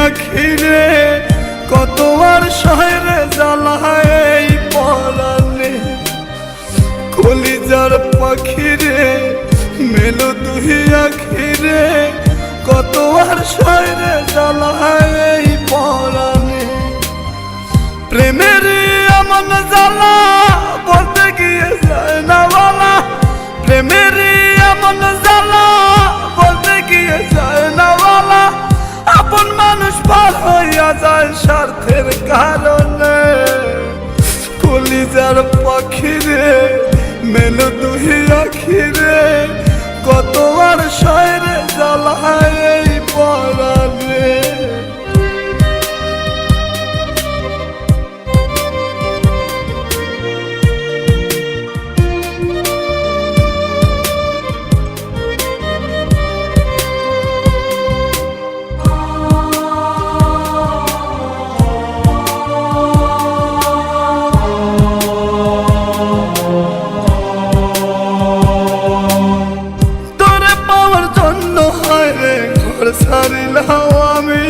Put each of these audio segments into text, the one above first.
আখিরে কত আর শহরে জ্বালায় এই পরাণে কলিজার পাখিরে মেলো তুই আখিরে কত আর শহরে জ্বালায় এই পরাণে প্রেমের এমন জ্বালা বলতে গিয়ে যায় না বলা প্রেমের এমন জ্বালা বলতে গিয়ে যায় না বলা আপন মানুষ পার হইয়া যায় স্বার্থের কারণে কলিজার পাখিরে মেলো তুই আখিরে কত আর শহরে জ্বালায় এই পরাণে ছাড়িলাম আমি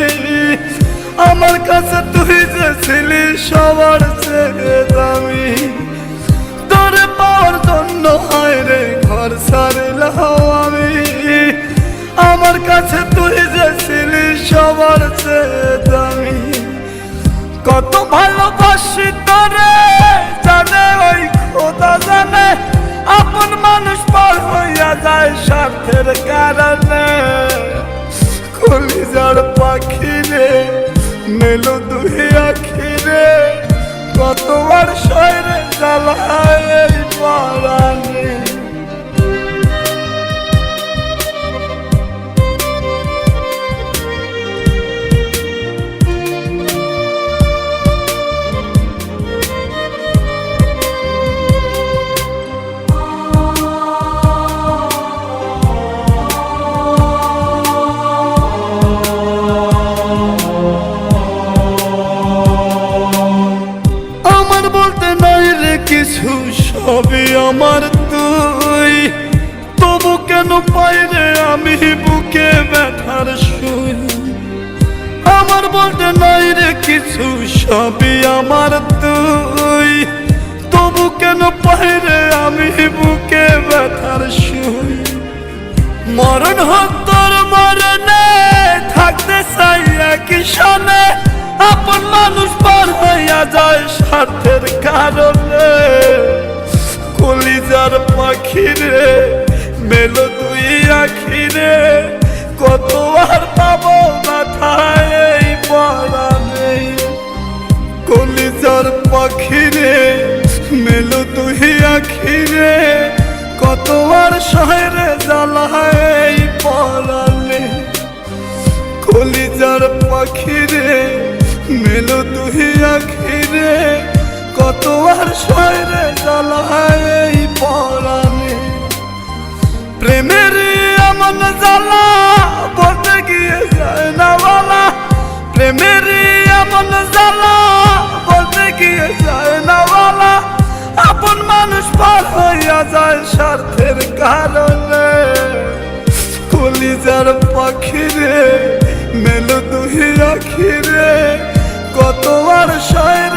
আমার কাছে তুই যে ছিলি সবার চেয়ে দামি তোরে পাওয়ার জন্য হায় রে ঘর ছাড়িলাম আমি আমার কাছে তুই যে ছিলি সবার চেয়ে দামি কত ভালোবাসি তোরে জানে ওই খোদা জানে আপন মানুষ পার হইয়া যায় স্বার্থের কারণে কলিজার পাখিরে মেলো তুই আখিরে কত আর শহরে জ্বালায় এই পরাণে কিছু সবই আমার তুই তবু কেন পাই রে আমি বুকে ব্যথার সুই আমার বলতে নাই রে কিছু সবই আমার তুই তবু কেন পাই রে আমি বুকে ব্যথার সুই মরণ হোক তোর মরণে থাকতে চাই একই সনে আপন মানুষ পার হইয়া যায় স্বার্থের কারণে কলিজার পাখিরে মেলো তুই আখিরে কত আর পাবো মাথায় এই পরাণে কলিজার পাখিরে মেলো তুই আখিরে কত আর শহরে জ্বালায় এই পরাণে কলিজার পাখিরে মেলো তুই আখিরে কত আর শহরে জ্বালায় এই পরাণে প্রেমের এমন জ্বালা বলতে গিয়ে যায় না বলা প্রেমের এমন জ্বালা বলতে গিয়ে যায় না বলা আপন মানুষ পার হইয়া যায় স্বার্থের কারণে কলিজার পাখিরে মেলো তুই আখিরে কত আর শহরে